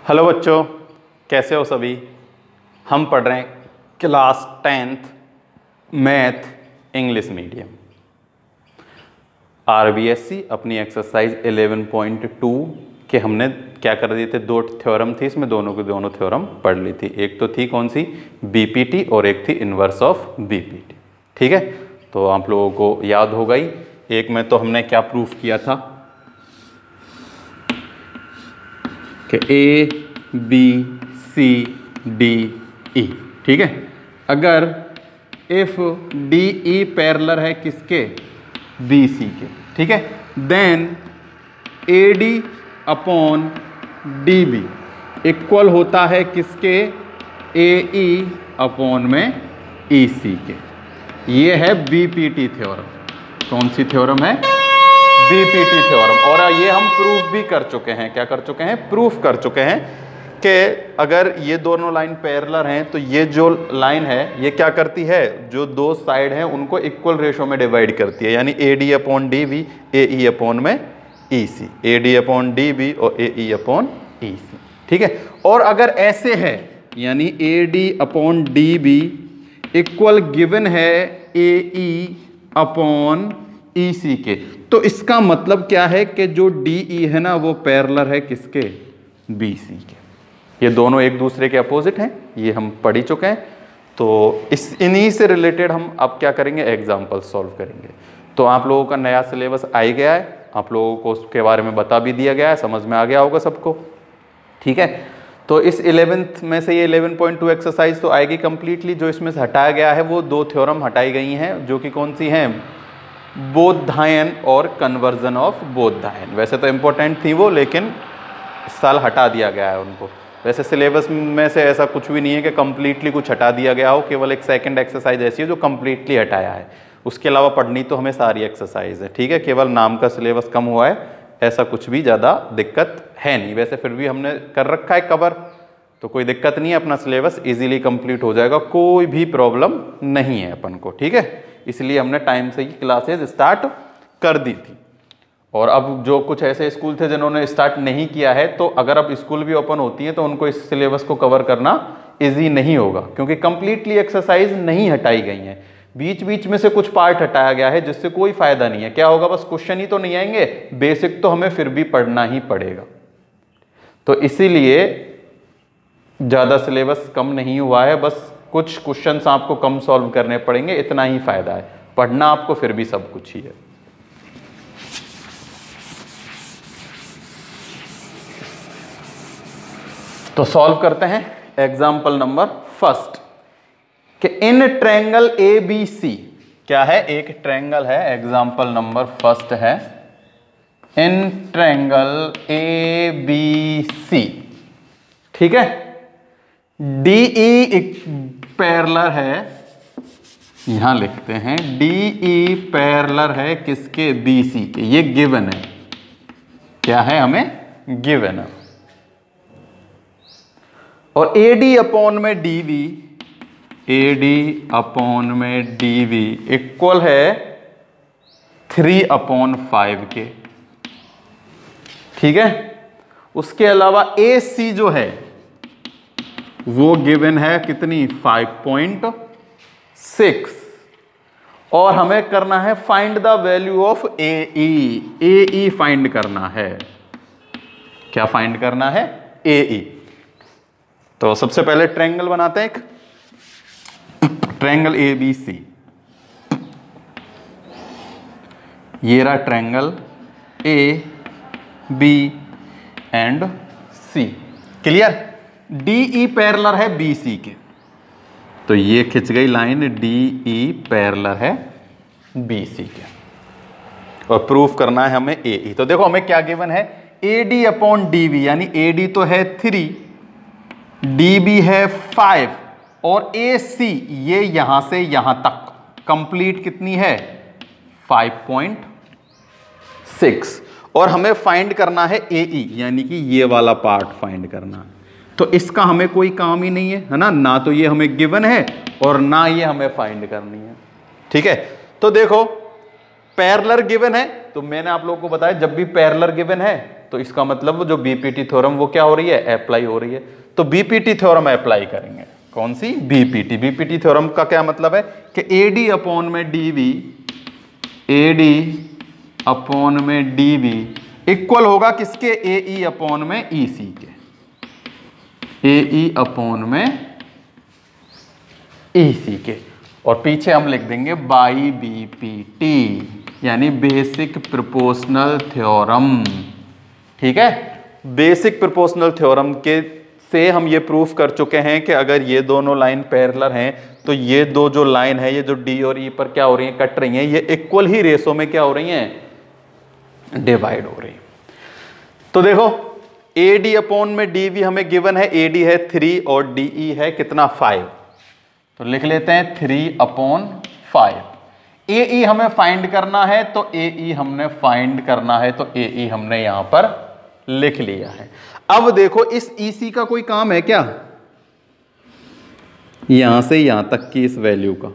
Hello बच्चों, कैसे हो सभी। हम पढ़ रहे हैं class 10th math English medium RBSC. अपनी एक्सरसाइज 11.2 के हमने क्या कर दिए थे, दो थ्योरम थी इसमें, दोनों की दोनों थ्योरम पढ़ ली थी। एक तो थी कौन सी, बीपीटी, और एक थी इनवर्स ऑफ बीपीटी। ठीक है, तो आप लोगों को याद होगा ही। एक में तो हमने क्या प्रूफ किया था कि A B C D E, ठीक है। अगर इफ डी ई पैरेलल है किसके, बी सी के, ठीक है, then A D upon D B equal होता है किसके, ए ई अपॉन में ई सी के। ये है बीपीटी थ्योरम। कौन सी थ्योरम है, बीपीटी थ्योरम। और ये हम प्रूफ भी कर चुके हैं। क्या कर चुके हैं, प्रूफ कर चुके हैं कि अगर ये दोनों लाइन पैरेलल हैं तो ये जो लाइन है ये क्या करती है, जो दो साइड हैं उनको इक्वल रेशो में डिवाइड करती है, यानी A D upon D B, A E upon में E C, A D upon D B और ए ई अपॉन ई सी, ठीक है। और अगर ऐसे है, यानी A D upon D B equal given है ए ई अपॉन ई सी के, तो इसका मतलब क्या है कि जो डी ई है ना वो पैरेलल है किसके, बी सी के। ये दोनों एक दूसरे के अपोजिट हैं, ये हम पढ़ ही चुके हैं। तो इन्हीं से रिलेटेड हम अब क्या करेंगे, एग्जाम्पल सॉल्व करेंगे। तो आप लोगों का नया सिलेबस आ ही गया है, आप लोगों को उसके बारे में बता भी दिया गया है, समझ में आ गया होगा सबको, ठीक है। तो इस 11th में से ये 11.2 एक्सरसाइज तो आएगी कंप्लीटली। जो इसमें से हटाया गया है वो दो थ्योरम हटाई गई हैं, जो कि कौन सी हैं, बोधायन और कन्वर्जन ऑफ बोधायन। वैसे तो इंपॉर्टेंट थी वो, लेकिन इस साल हटा दिया गया है उनको। वैसे सिलेबस में से ऐसा कुछ भी नहीं है कि कम्प्लीटली कुछ हटा दिया गया हो, केवल एक सेकंड एक्सरसाइज ऐसी है जो कम्प्लीटली हटाया है। उसके अलावा पढ़नी तो हमें सारी एक्सरसाइज है, ठीक है। केवल नाम का सिलेबस कम हुआ है, ऐसा कुछ भी ज़्यादा दिक्कत है नहीं। वैसे फिर भी हमने कर रखा है कवर, तो कोई दिक्कत नहीं है, अपना सिलेबस ईजिली कंप्लीट हो जाएगा, कोई भी प्रॉब्लम नहीं है अपन को, ठीक है। इसलिए हमने टाइम से ही क्लासेज स्टार्ट कर दी थी। और अब जो कुछ ऐसे स्कूल थे जिन्होंने स्टार्ट नहीं किया है, तो अगर अब स्कूल भी ओपन होती है तो उनको इस सिलेबस को कवर करना इजी नहीं होगा, क्योंकि कंप्लीटली एक्सरसाइज नहीं हटाई गई हैं। बीच बीच में से कुछ पार्ट हटाया गया है, जिससे कोई फायदा नहीं है। क्या होगा, बस क्वेश्चन ही तो नहीं आएंगे, बेसिक तो हमें फिर भी पढ़ना ही पड़ेगा। तो इसीलिए ज़्यादा सिलेबस कम नहीं हुआ है, बस कुछ क्वेश्चंस आपको कम सॉल्व करने पड़ेंगे, इतना ही फायदा है। पढ़ना आपको फिर भी सब कुछ ही है। तो सॉल्व करते हैं एग्जाम्पल नंबर फर्स्ट कि in triangle A B C, क्या है, एक ट्रायंगल है। एग्जाम्पल नंबर फर्स्ट है in triangle A B C, ठीक है। डी ई पैरेलल है, यहां लिखते हैं डी ई पैरेलल है किसके, बी सी के। ये गिवन है, क्या है, हमें गिवन है। और ए डी अपॉन में D B, A D upon में डी वी इक्वल है 3/5 के, ठीक है। उसके अलावा ए सी जो है वो गिवन है कितनी, 5.6। और हमें करना है find the value of A E, A E find करना है। क्या फाइंड करना है, ए ई। तो सबसे पहले ट्रायंगल बनाते हैं, एक ट्रायंगल ए बी सी। ये रहा triangle A B and C, clear. D E parallel है बी सी के, तो ये खिंच गई लाइन, डी ई पैरेलल है बी सी के। और प्रूफ करना है हमें ए ई। तो देखो हमें क्या गिवन है, A D upon D B, यानी ए डी तो है 3, डी बी है 5, और ए सी ये यहां से यहां तक कंप्लीट कितनी है, 5.6। और हमें फाइंड करना है ए ई, यानी कि ये वाला पार्ट फाइंड करना है। तो इसका हमें कोई काम ही नहीं है ना, ना तो ये हमें गिवन है और ना ये हमें फाइंड करनी है, ठीक है। तो देखो पैरेलल गिवन है, तो मैंने आप लोगों को बताया जब भी पैरेलल गिवन है तो इसका मतलब वो जो बीपीटी थ्योरम वो क्या हो रही है, अप्लाई हो रही है। तो बीपीटी थ्योरम अप्लाई करेंगे। कौन सी, बीपीटी। बीपीटी थ्योरम का क्या मतलब है कि एडी अपॉन में डीवी, एडी अपॉन में डीवी इक्वल होगा किसके, एई अपॉन में ईसी के, एई अपॉन में ईसी के। और पीछे हम लिख देंगे बाई बीपीटी, यानी बेसिक प्रोपोर्शनल थ्योरम। ठीक है, बेसिक प्रोपोर्शनल थ्योरम के से हम ये प्रूफ कर चुके हैं कि अगर ये दोनों लाइन पैरेलल हैं तो ये दो जो लाइन है, ये जो डी और ई पर क्या हो रही है, कट रही हैं, ये इक्वल ही रेशो में क्या हो रही हैं, डिवाइड हो रही है। तो देखो AD अपॉन में DV हमें गिवन है, AD है 3 और DE है कितना 5, तो लिख लेते हैं 3/5। AE हमें फाइंड करना है तो AE हमने फाइंड करना है, तो AE हमने यहां पर लिख लिया है। अब देखो इस EC का कोई काम है क्या, यहां से यहां तक की इस वैल्यू का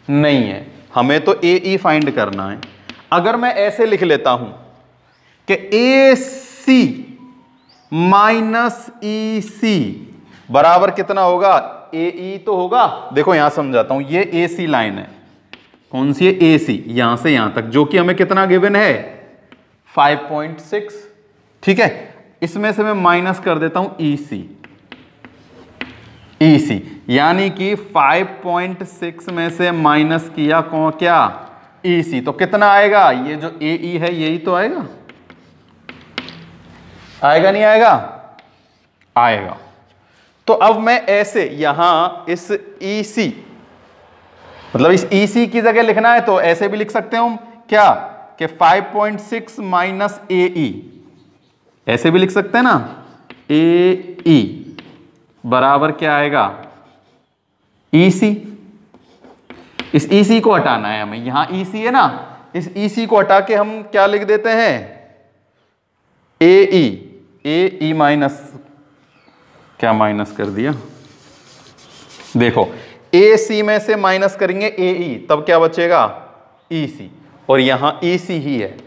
नहीं है, हमें तो AE फाइंड करना है। अगर मैं ऐसे लिख लेता हूं कि AC माइनस EC बराबर कितना होगा, AE तो होगा, देखो यहां समझाता हूं, ये AC लाइन है, कौन सी है, AC, यहां से यहां तक, जो कि हमें कितना गिवन है 5.6। ठीक है, इसमें से मैं माइनस कर देता हूं EC, यानी कि 5.6 में से माइनस किया कौन, क्या, EC, तो कितना आएगा, ये जो AE है यही तो आएगा, आएगा नहीं आएगा, आएगा। तो अब मैं ऐसे यहां इस EC, मतलब इस EC की जगह लिखना है तो ऐसे भी लिख सकते हो क्या, कि 5.6 माइनस AE, ऐसे भी लिख सकते हैं ना, AE बराबर क्या आएगा, EC। इस EC को हटाना है हमें, यहां EC है ना, इस EC को हटा के हम क्या लिख देते हैं, AE माइनस, क्या माइनस कर दिया, देखो AC में से माइनस करेंगे AE, तब क्या बचेगा, EC, और यहां EC ही है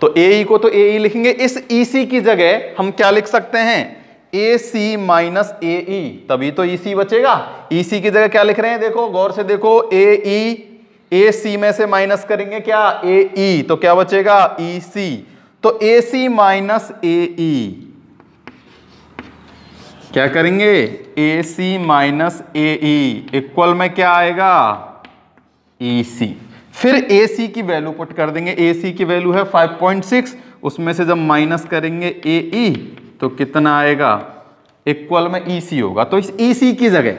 तो AE को तो AE लिखेंगे, इस EC की जगह हम क्या लिख सकते हैं, AC माइनस AE, तभी तो EC बचेगा। EC की जगह क्या लिख रहे हैं, देखो गौर से देखो, AC में से माइनस करेंगे क्या, AE, तो क्या बचेगा, EC, तो AC माइनस AE क्या करेंगे, AC माइनस AE इक्वल में क्या आएगा, EC। फिर AC की वैल्यू पुट कर देंगे, AC की वैल्यू है 5.6, उसमें से जब माइनस करेंगे AE तो कितना आएगा, इक्वल में EC होगा। तो इस EC की जगह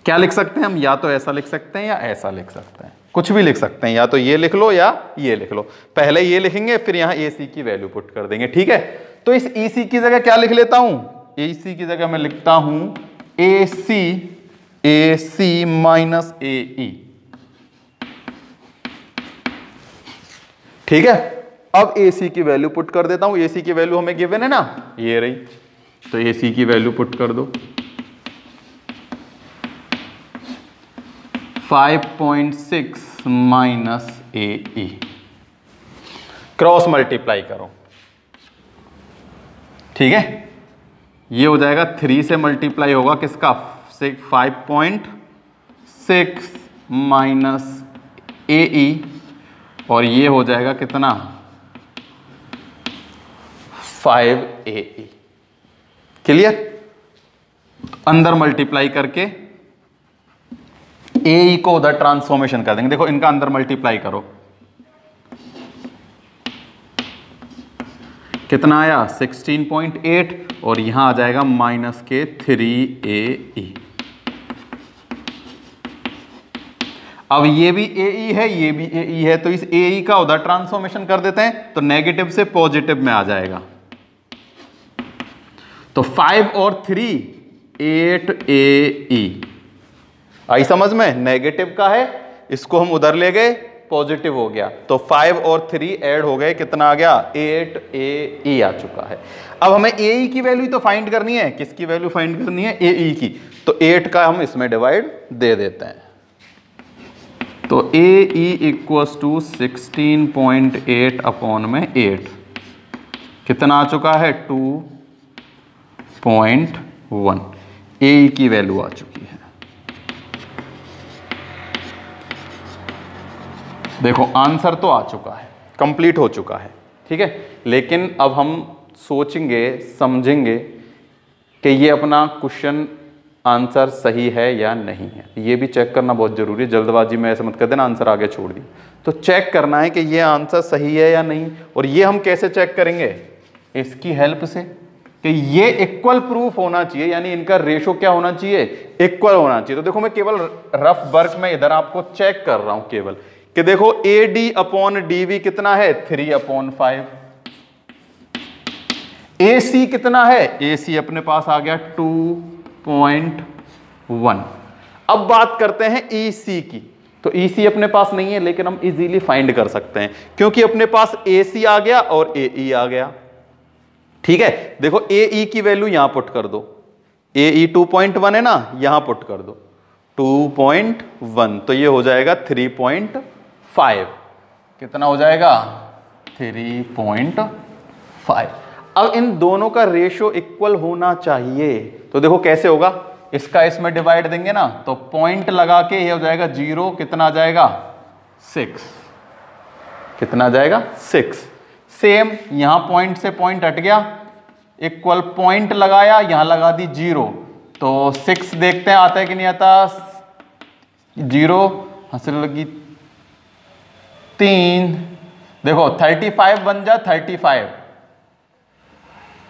क्या लिख सकते हैं हम, या तो ऐसा लिख सकते हैं या ऐसा लिख सकते हैं, कुछ भी लिख सकते हैं, या तो ये लिख लो या ये लिख लो। पहले ये लिखेंगे फिर यहां AC की वैल्यू पुट कर देंगे। ठीक है, तो इस EC की जगह क्या लिख लेता हूं, AC की जगह मैं लिखता हूं AC माइनस AE। ठीक है, अब AC की वैल्यू पुट कर देता हूं, AC की वैल्यू हमें गिवन है ना, ये रही, तो AC की वैल्यू पुट कर दो, 5.6 माइनस AE, क्रॉस मल्टीप्लाई करो। ठीक है, ये हो जाएगा 3 से मल्टीप्लाई होगा किसका, 5.6 माइनस AE, और ये हो जाएगा कितना 5AE। क्लियर, अंदर मल्टीप्लाई करके AE को उधर ट्रांसफॉर्मेशन कर देंगे। देखो इनका अंदर मल्टीप्लाई करो, कितना आया 16.8, और यहां आ जाएगा माइनस के 3AE। अब ये भी AE है, ये भी AE है, तो इस AE का उधर ट्रांसफॉर्मेशन कर देते हैं तो नेगेटिव से पॉजिटिव में आ जाएगा। तो 5 और 3 8AE आई समझ में, नेगेटिव का है, इसको हम उधर ले गए, पॉजिटिव हो गया, तो 5 और 3 ऐड हो गए, कितना आ गया 8AE आ चुका है। अब हमें AE की वैल्यू तो फाइंड करनी है, किसकी वैल्यू फाइंड करनी है, AE की, तो 8 का हम इसमें डिवाइड दे देते हैं, तो AE इक्वल्स टू 16.8 अपॉन में 8, कितना आ चुका है 2.1, ए की वैल्यू आ चुकी है। देखो आंसर तो आ चुका है, कंप्लीट हो चुका है, ठीक है। लेकिन अब हम सोचेंगे समझेंगे कि ये अपना क्वेश्चन आंसर सही है या नहीं है। ये भी चेक करना बहुत जरूरी है, जल्दबाजी में ऐसे मत कर देना आंसर आगे छोड़ दी। तो चेक करना है कि ये आंसर सही है या नहीं। और ये हम कैसे चेक करेंगे? इसकी हेल्प से कि ये इक्वल प्रूफ होना चाहिए, यानी इनका रेशो क्या होना चाहिए? इक्वल होना चाहिए। तो देखो मैं केवल रफ वर्क में इधर आपको चेक कर रहा हूं केवल कि देखो AD अपॉन DV कितना है 3/5। AC कितना है? AC अपने पास आ गया 2.1। अब बात करते हैं EC की। तो EC अपने पास नहीं है लेकिन हम इजीली फाइंड कर सकते हैं क्योंकि अपने पास AC आ गया और AE आ गया, ठीक है। देखो AE की वैल्यू यहां पुट कर दो, AE 2.1 है ना, यहां पुट कर दो 2.1, तो ये हो जाएगा 3.5। कितना हो जाएगा? 3.5। अब इन दोनों का रेशियो इक्वल होना चाहिए। तो देखो कैसे होगा, इसका इसमें डिवाइड देंगे ना तो पॉइंट लगा के ये हो जाएगा 0, कितना आ जाएगा 6, कितना आ जाएगा 6। सेम यहां पॉइंट से पॉइंट हट गया, इक्वल पॉइंट लगाया, यहां लगा दी 0, तो 6 देखते हैं आता है कि नहीं आता। 0 हंसने लगी 3, देखो 35 बन जा 35,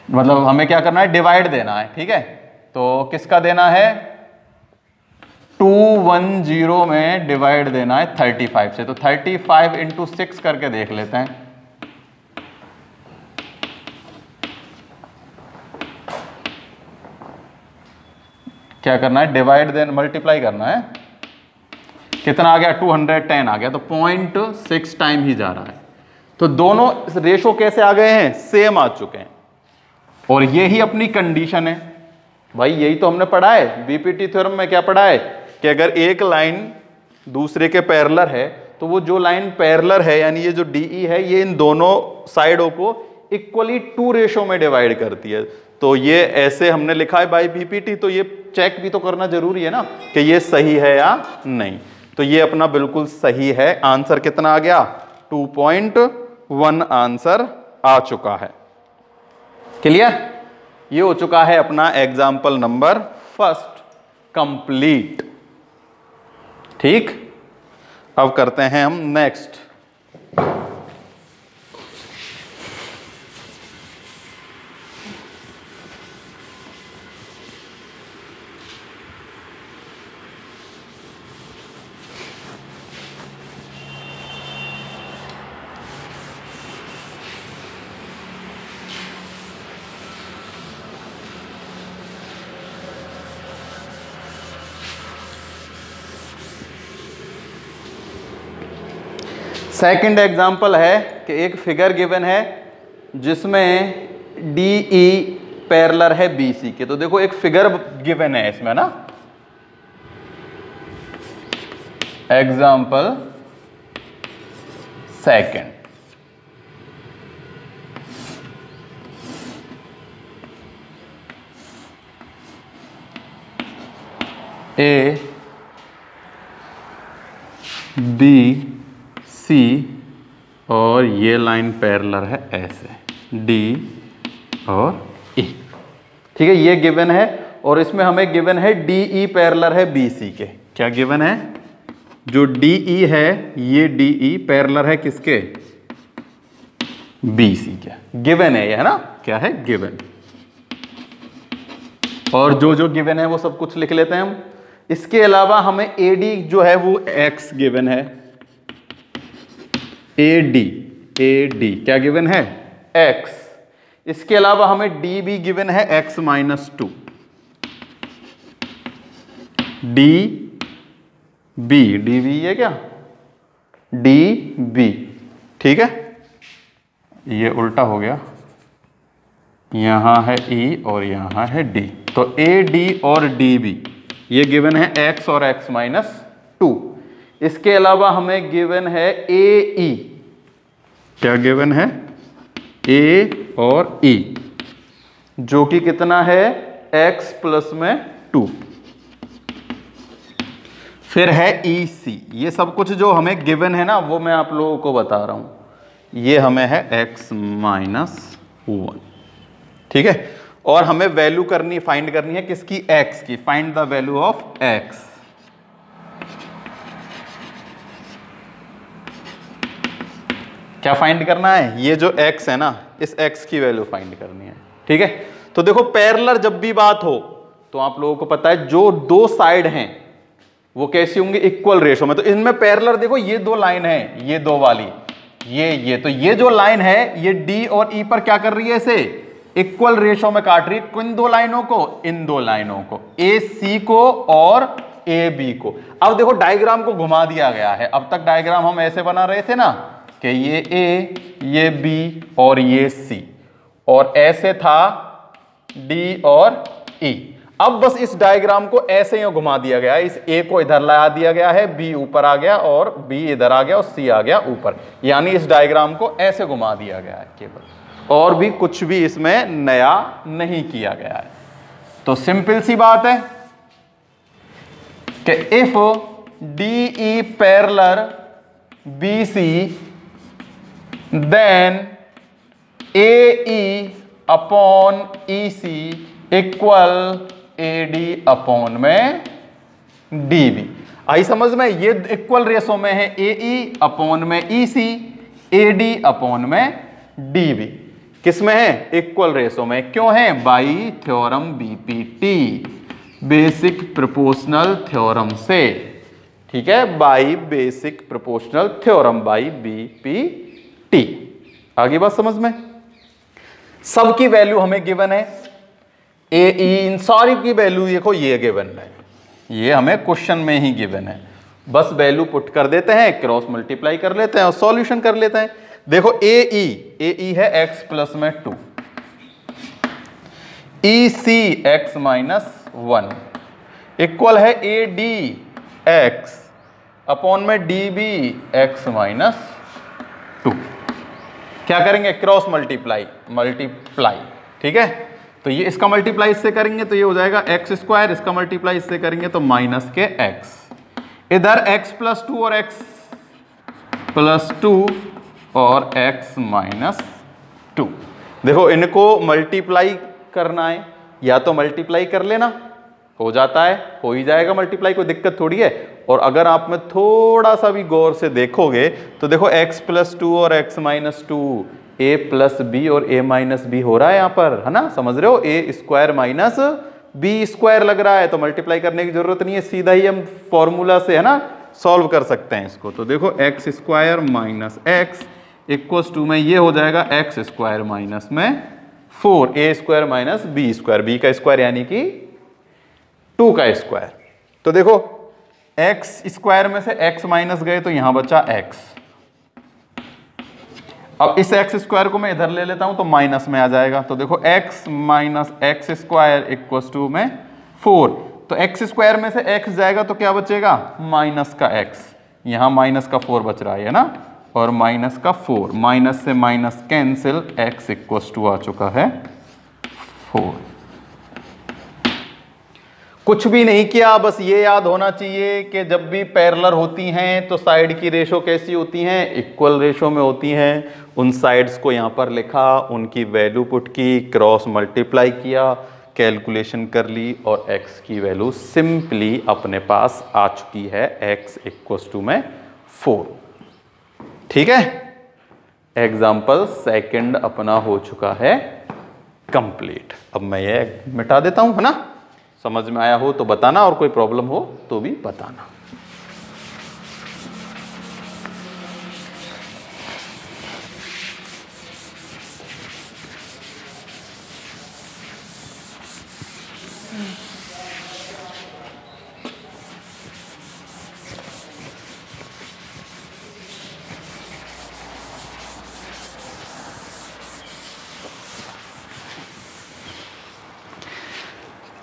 मतलब हमें क्या करना है? डिवाइड देना है, ठीक है। तो किसका देना है? 210 में डिवाइड देना है 35 से। तो 35 इंटू 6 करके देख लेते हैं। क्या करना है? डिवाइड देन मल्टीप्लाई करना है। कितना आ गया? 210 आ गया, तो 0.6 टाइम ही जा रहा है। तो दोनों रेशो कैसे आ गए हैं? सेम आ चुके हैं। और ये ही अपनी कंडीशन है भाई, यही तो हमने पढ़ा है बीपीटी थ्योरम में। क्या पढ़ा है कि अगर एक लाइन दूसरे के पैरेलल है तो वो जो लाइन पैरेलल है यानी ये जो DE है ये इन दोनों साइडों को इक्वली 2 रेशो में डिवाइड करती है। तो ये ऐसे हमने लिखा है बाय बीपीटी, तो ये चेक भी तो करना जरूरी है ना कि ये सही है या नहीं। तो ये अपना बिल्कुल सही है। आंसर कितना आ गया? 2.1 आंसर आ चुका है। क्लियर? ये हो चुका है अपना एग्जाम्पल नंबर 1 कंप्लीट। ठीक, अब करते हैं हम नेक्स्ट। सेकंड एग्जाम्पल है कि एक फिगर गिवन है जिसमें DE पैरेलल है BC के। तो देखो एक फिगर गिवन है इसमें ना, एग्जाम्पल सेकंड। ABC और ये लाइन पैरेलल है ऐसे D और E, ठीक है। ये गिवन है और इसमें हमें गिवन है DE पैरेलल है BC के। क्या गिवन है? जो DE है ये DE पैरेलल है किसके? BC के। गिवन है ये, है ना? क्या है? गिवन। और जो जो गिवन है वो सब कुछ लिख लेते हैं हम। इसके अलावा हमें AD जो है वो X गिवन है। AD क्या गिवन है? X। इसके अलावा हमें DB गिवन है X - 2। DB है क्या? DB, ठीक है। ये उल्टा हो गया, यहां है E और यहां है D। तो AD और DB ये गिवन है X और X - 2। इसके अलावा हमें गिवन है AE। क्या गिवन है? ए और ई, जो कि कितना है x प्लस में 2। फिर है ई सी। ये सब कुछ जो हमें गिवन है ना वो मैं आप लोगों को बता रहा हूं। ये हमें है x माइनस 1, ठीक है। और हमें वैल्यू फाइंड करनी है किसकी, x की। Find the value of x। क्या फाइंड करना है, ये जो x है ना, इस x की वैल्यू फाइंड करनी है, ठीक है। तो देखो पैरेलल जब भी बात हो तो आप लोगों को पता है जो दो साइड हैं वो कैसी होंगी, इक्वल रेशो में। तो इनमें पैरेलल देखो ये दो लाइन है, ये दो वाली, ये तो ये जो लाइन है ये D और E पर क्या कर रही है, इसे इक्वल रेशो में काट रही है। किन दो लाइनों को, इन दो लाइनों को, AC को और AB को। अब देखो डायग्राम को घुमा दिया गया है। अब तक डायग्राम हम ऐसे बना रहे थे ना कि ये A, ये B और ये C, और ऐसे था D और E। अब बस इस डायग्राम को ऐसे ही घुमा दिया गया है। इस A को इधर ला दिया गया है, B ऊपर आ गया और B इधर आ गया और C आ गया ऊपर। यानी इस डायग्राम को ऐसे घुमा दिया गया है केवल, और भी कुछ भी इसमें नया नहीं किया गया है। तो सिंपल सी बात है कि if DE parallel BC then AE upon EC equal AD upon में DB। आई समझ में, ये इक्वल रेशो में है AE अपॉन में EC, AD अपॉन में DB। किस में है, इक्वल रेशो में। क्यों है, by theorem BPT, basic proportional theorem से, ठीक है, by basic proportional theorem, by BPT। आगे बात समझ में। सबकी वैल्यू हमें गिवन है, AE इन सारी की वैल्यू देखो ये गिवन है, ये हमें क्वेश्चन में ही गिवन है। बस वैल्यू पुट कर देते हैं, क्रॉस मल्टीप्लाई कर लेते हैं और सॉल्यूशन कर लेते हैं। देखो AE है x प्लस में 2, EC x माइनस 1 इक्वल है AD x अपॉन में DB x माइनस 2। क्या करेंगे, क्रॉस मल्टीप्लाई, ठीक है। तो ये इसका मल्टीप्लाई इससे करेंगे तो ये हो जाएगा x स्क्वायर, इसका मल्टीप्लाई इससे करेंगे तो माइनस के x। इधर x प्लस 2 और x प्लस 2 और x माइनस 2। देखो इनको मल्टीप्लाई करना है, या तो मल्टीप्लाई कर लेना, हो जाता है, हो ही जाएगा मल्टीप्लाई, कोई दिक्कत थोड़ी है। और अगर आप में थोड़ा सा भी गौर से देखोगे तो देखो x प्लस 2 और x minus 2, a plus b और a माइनस b हो रहा है यहाँ पर, है ना, समझ रहे हो। a square minus b square लग रहा है, तो मल्टीप्लाई करने की जरूरत नहीं है, सीधा ही हम फॉर्मूला से, है ना, सॉल्व कर सकते हैं इसको। तो देखो x square minus x equals to में ये हो जाएगा x स्क्वायर माइनस में 4, a square minus b square, b का स्क्वायर यानी कि 2 का स्क्वायर। तो देखो x स्क्वायर में से x माइनस गए तो यहां बचा x। अब इस x स्क्वायर को मैं इधर ले लेता हूं तो माइनस में आ जाएगा। तो देखो x minus x square equals to में 4। तो x स्क्वायर में से x जाएगा तो क्या बचेगा, माइनस का x, यहां माइनस का 4 बच रहा है ना, और माइनस का 4, माइनस से minus cancel, x equals to आ चुका है 4। कुछ भी नहीं किया, बस ये याद होना चाहिए कि जब भी पैरेलल होती हैं तो साइड की रेशो कैसी होती हैं, इक्वल रेशो में होती हैं। उन साइड्स को यहाँ पर लिखा, उनकी वैल्यू पुट की, क्रॉस मल्टीप्लाई किया, कैलकुलेशन कर ली और x की वैल्यू सिंपली अपने पास आ चुकी है, x इक्वल्स टू में 4। ठीक है, एग्जाम्पल सेकंड अपना हो चुका है कंप्लीट। अब मैं ये मिटा देता हूं, है ना। समझ में आया हो तो बताना, और कोई प्रॉब्लम हो तो भी बताना।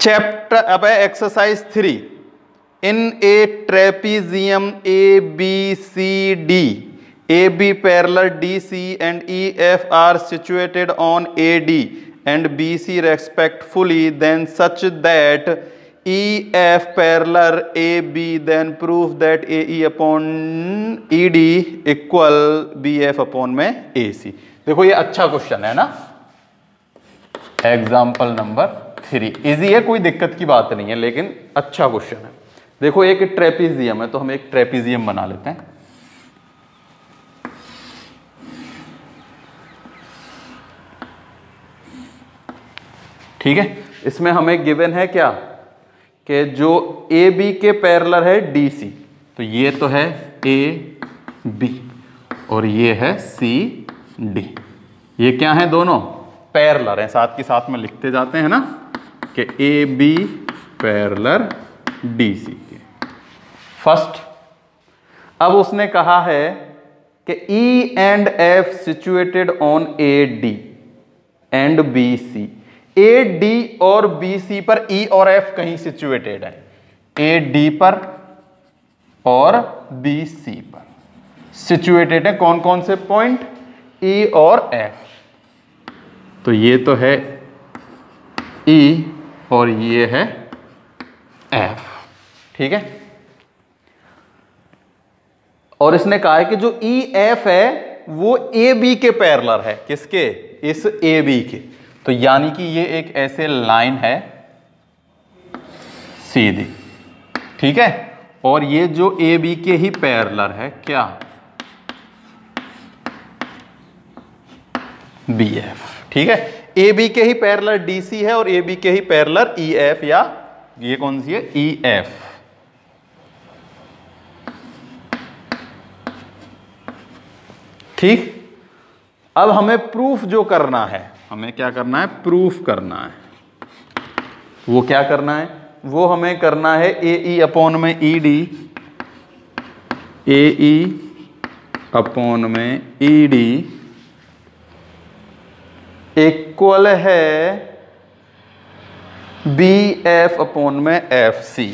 चैप्टर अब है exercise 3। In A trapezium ABCD AB parallel DC and EF are situated on AD and BC respectively, then such that EF parallel AB, then prove that AE upon ED equal BF upon में AC। देखो ये अच्छा question है ना, example number 3। Easy है, कोई दिक्कत की बात नहीं है, लेकिन अच्छा क्वेश्चन है। देखो एक ट्रेपीजियम है, तो हम एक ट्रेपीजियम बना लेते हैं। ठीक है, इसमें हमें गिवन है क्या कि जो ए बी के पैरेलल है डी सी, तो ये तो है ए बी और ये है सी डी। ये क्या है, दोनों पैरेलल हैं, साथ के साथ में लिखते जाते हैं ना कि A B parallel D C के। फर्स्ट, अब उसने कहा है कि E and F situated on A D and B C. A D और बी सी पर ई और एफ कहीं सिचुएटेड है, ए डी पर और बी सी पर सिचुएटेड है। कौन कौन से पॉइंट, ई और एफ। तो ये तो है ई और ये है एफ। ठीक है, और इसने कहा है कि जो ई एफ है वो ए बी के पैरेलल है। किसके, इस ए बी के। तो यानी कि ये एक ऐसे लाइन है सीधी। ठीक है, और ये जो ए बी के ही पैरेलल है क्या, बी एफ। ठीक है, ए बी के ही पैरेलल डी सी है और ए बी के ही पैरेलल ई एफ, या ये कौन सी है, ई एफ। ठीक, अब हमें प्रूफ जो करना है, हमें क्या करना है, प्रूफ करना है। वो क्या करना है, वो हमें करना है ए ई अपॉन में ई डी, ए ई अपॉन में ई डी इक्वल है बी एफ अपॉन में एफ सी।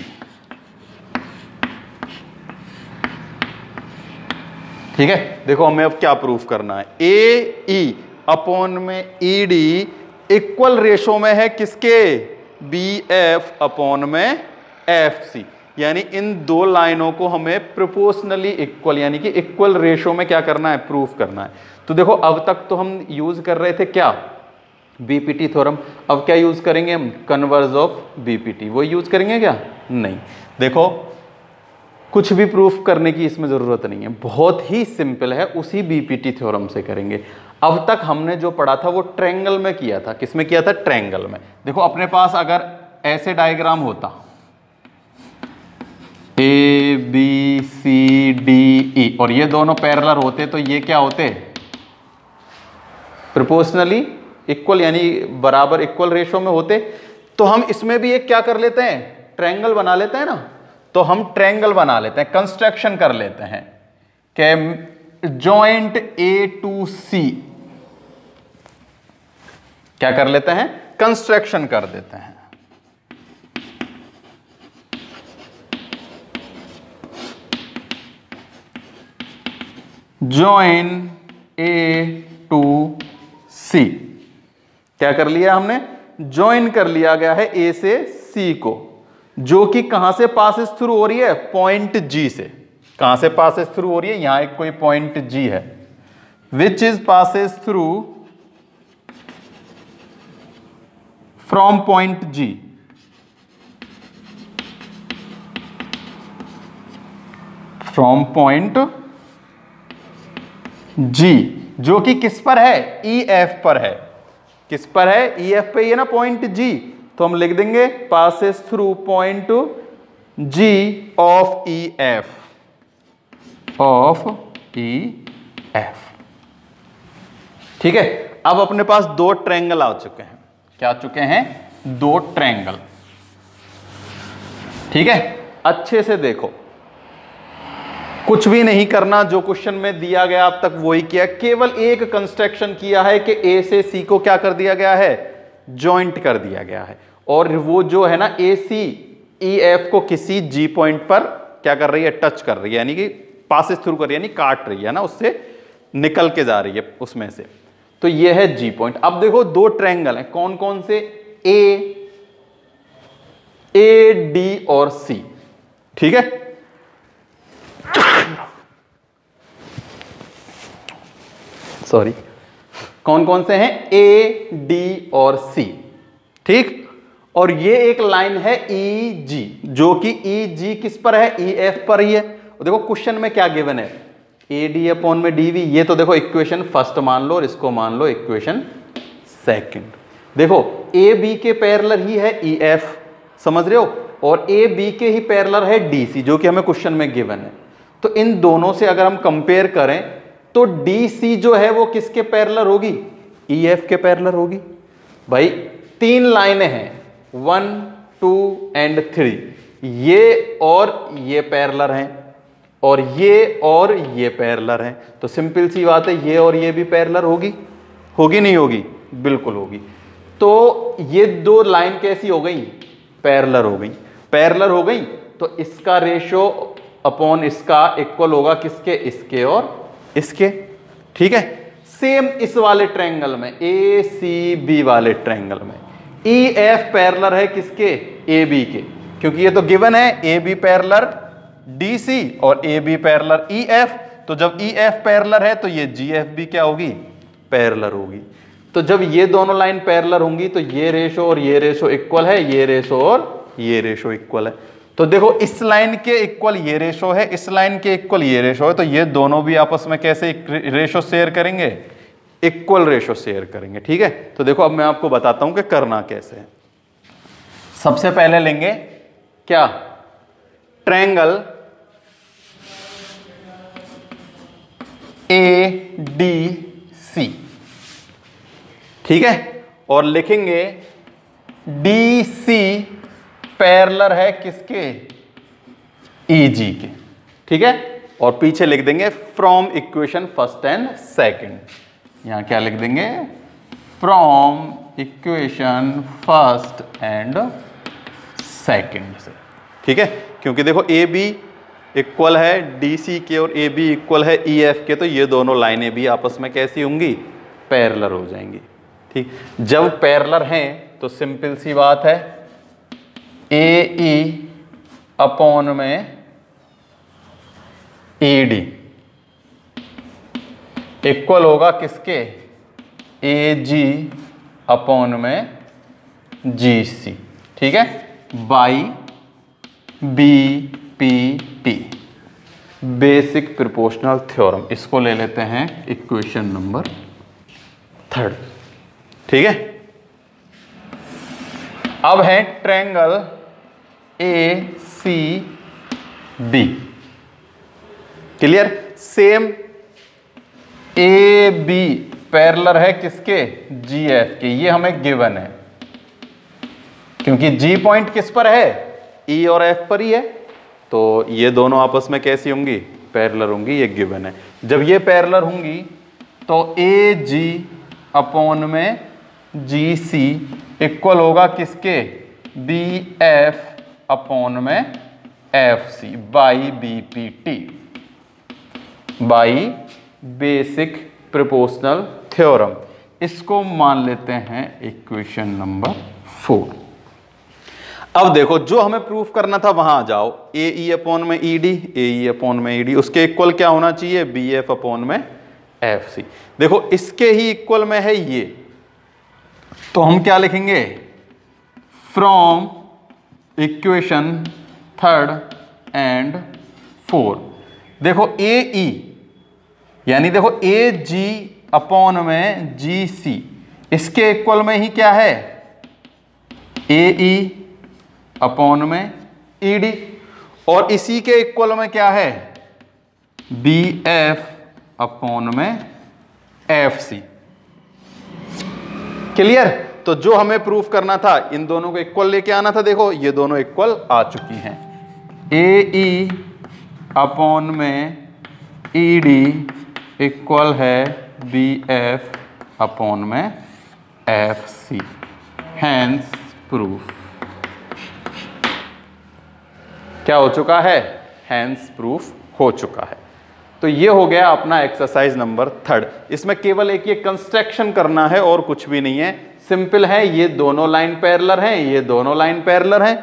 ठीक है, देखो हमें अब क्या प्रूफ करना है, ए ई अपॉन में ई डी इक्वल रेशो में है किसके, बी एफ अपॉन में एफ सी। यानी इन दो लाइनों को हमें प्रोपोर्शनली इक्वल यानी कि इक्वल रेशो में क्या करना है, प्रूफ करना है। तो देखो अब तक तो हम यूज कर रहे थे क्या, बीपीटी थ्योरम। अब क्या यूज करेंगे हम, कन्वर्ज ऑफ बीपीटी। वो यूज करेंगे क्या, नहीं। देखो कुछ भी प्रूफ करने की इसमें जरूरत नहीं है, बहुत ही सिंपल है, उसी बीपीटी थ्योरम से करेंगे। अब तक हमने जो पढ़ा था वो ट्रायंगल में किया था। किसमें किया था, ट्रायंगल में। देखो अपने पास अगर ऐसे डायग्राम होता, A B C D E, और ये दोनों पैरेलल होते, तो ये क्या होते, प्रोपोर्शनली इक्वल यानी बराबर इक्वल रेशो में होते। तो हम इसमें भी एक क्या कर लेते हैं, ट्रायंगल बना लेते हैं ना। तो हम ट्रायंगल बना लेते हैं, कंस्ट्रक्शन कर लेते हैं कि जॉइंट ए टू सी, क्या कर लेते हैं, कंस्ट्रक्शन कर देते हैं। जॉइन ए टू सी, क्या कर लिया हमने, जॉइन कर लिया गया है ए से सी को, जो कि कहां से पासेस थ्रू हो रही है, पॉइंट जी से। कहां से पासेस थ्रू हो रही है, यहां एक कोई पॉइंट जी है, which is passes through from point G, from point G, जो कि किस पर है, ई एफ पर है। किस पर है, ई एफ पे, ये ना पॉइंट जी। तो हम लिख देंगे passes through point G of E F, of E F. ठीक है, अब अपने पास दो ट्रायंगल आ चुके हैं। क्या आ चुके हैं, दो ट्रायंगल। ठीक है, अच्छे से देखो, कुछ भी नहीं करना, जो क्वेश्चन में दिया गया अब तक वही किया, केवल एक कंस्ट्रक्शन किया है कि ए से सी को क्या कर दिया गया है, जॉइंट कर दिया गया है। और वो जो है ना ए सी ई एफ को किसी जी पॉइंट पर क्या कर रही है, टच कर रही है, यानी कि पासिस थ्रू कर रही है, यानी काट रही है ना, उससे निकल के जा रही है उसमें से। तो ये है जी पॉइंट। अब देखो दो ट्रायंगल हैं, कौन कौन से, ए डी और सी, ठीक है। सॉरी, कौन कौन से हैं, ए डी और सी, ठीक। और ये एक लाइन है ई जी, जो कि ई जी किस पर है, ई एफ पर ही है। और देखो क्वेश्चन में क्या गिवन है, ए डी अपॉन में डी वी, ये तो देखो इक्वेशन फर्स्ट मान लो और इसको मान लो इक्वेशन सेकंड। देखो ए बी के पैरेलल ही है ई एफ, समझ रहे हो, और ए बी के ही पैरेलल है डी सी, जो कि हमें क्वेश्चन में गिवन है। तो इन दोनों से अगर हम कंपेयर करें तो डी सी जो है वो किसके पैरेलल होगी, ई एफ के पैरेलल होगी। भाई तीन लाइनें हैं, 1 2 एंड 3, ये और ये पैरेलल हैं, और ये पैरेलल हैं। तो सिंपल सी बात है, ये और ये भी पैरेलल होगी, होगी नहीं होगी, बिल्कुल होगी। तो ये दो लाइन कैसी हो गई, पैरेलल हो गई। पैरेलल हो गई तो इसका रेशो अपॉन इसका इक्वल होगा किसके, इसके और इसके, ठीक है। सेम इस वाले ट्रायंगल में, ए सी बी वाले ट्रायंगल में ई एफ पैरेलल है किसके, ए बी के, क्योंकि ये तो गिवन है A B parallel D C और A B parallel E F. तो जब ई एफ पैरेलल है तो ये जी एफ भी क्या होगी, पैरेलल होगी। तो जब ये दोनों लाइन पैरेलल होंगी तो ये रेशो और ये रेशो इक्वल है, ये रेशो और ये रेशो इक्वल है। तो देखो इस लाइन के इक्वल ये रेशो है, इस लाइन के इक्वल ये रेशो है, तो ये दोनों भी आपस में कैसे रेशो शेयर करेंगे, इक्वल रेशो शेयर करेंगे, ठीक है। तो देखो अब मैं आपको बताता हूं कि करना कैसे है। सबसे पहले लेंगे क्या, ट्रायंगल ए डी सी, ठीक है, और लिखेंगे डी सी पैरेलल है किसके, ई जी के, ठीक है। और पीछे लिख देंगे from equation first and second, यहां क्या लिख देंगे, from equation first and second से, ठीक है। क्योंकि देखो ए बी इक्वल है डी सी के और ए बी इक्वल है ई एफ के, तो ये दोनों लाइनें भी आपस में कैसी होंगी, पैरेलल हो जाएंगी, ठीक। जब पैरेलल हैं तो सिंपल सी बात है, ए ई अपॉन में ए डी इक्वल होगा किसके, ए जी अपॉन में जी सी, ठीक है, by B P T, basic proportional theorem. इसको ले लेते हैं इक्वेशन नंबर 3, ठीक है। अब है triangle A C B, clear. Same A B parallel है किसके, जी एफ के, ये हमें गिवन है, क्योंकि जी पॉइंट किस पर है, ई और एफ पर ही है। तो ये दोनों आपस में कैसी होंगी, पैरेलल होंगी, ये गिवन है। जब ये पैरेलल होंगी तो ए जी अपॉन में जी सी इक्वल होगा किसके, बी एफ अपॉन में F C by B P T, by basic proportional theorem. इसको मान लेते हैं इक्वेशन नंबर 4। अब देखो जो हमें प्रूफ करना था वहां आ जाओ, ए ई अपॉन में ई डी, ए ई अपॉन में ई डी, उसके इक्वल क्या होना चाहिए, बी एफ अपॉन में एफ सी। देखो इसके ही इक्वल में है ये, तो हम क्या लिखेंगे, फ्रॉम इक्वेशन 3 एंड 4। देखो ए ई यानी देखो ए जी अपॉन में जी सी, इसके इक्वल में ही क्या है, ए ई अपॉन में ई डी, और इसी के इक्वल में क्या है, बी एफ अपॉन में एफ सी, क्लियर। तो जो हमें प्रूफ करना था, इन दोनों को इक्वल लेके आना था। देखो ये दोनों इक्वल आ चुकी हैं, ए ई अपॉन में ई डी इक्वल है बी एफ अपॉन में एफ सी, हैंस प्रूफ। क्या हो चुका है, हैंस प्रूफ हो चुका है। तो ये हो गया अपना एक्सरसाइज नंबर 3। इसमें केवल एक ये कंस्ट्रक्शन करना है और कुछ भी नहीं है, सिंपल है। ये दोनों लाइन पैरेलल हैं, ये दोनों लाइन पैरेलल हैं,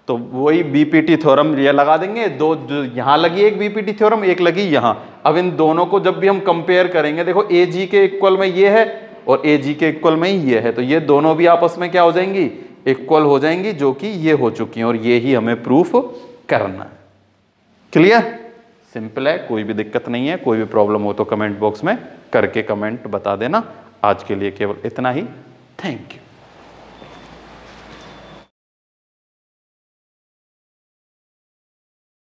तो वही बीपीटी थ्योरम ये लगा देंगे। दो जो यहां लगी एक बीपीटी थ्योरम, एक लगी यहां। अब इन दोनों को जब भी हम कंपेयर करेंगे, देखो ए जी के इक्वल में ये है और ए जी के इक्वल में ही ये है, तो ये दोनों भी आपस में क्या हो जाएंगी, इक्वल हो जाएंगी, जो कि ये हो चुकी हैं, और ये ही हमें प्रूफ करना है। क्लियर, सिंपल है, कोई भी दिक्कत नहीं है। कोई भी प्रॉब्लम हो तो कमेंट बॉक्स में करके कमेंट बता देना। आज के लिए केवल इतना ही। Thank you.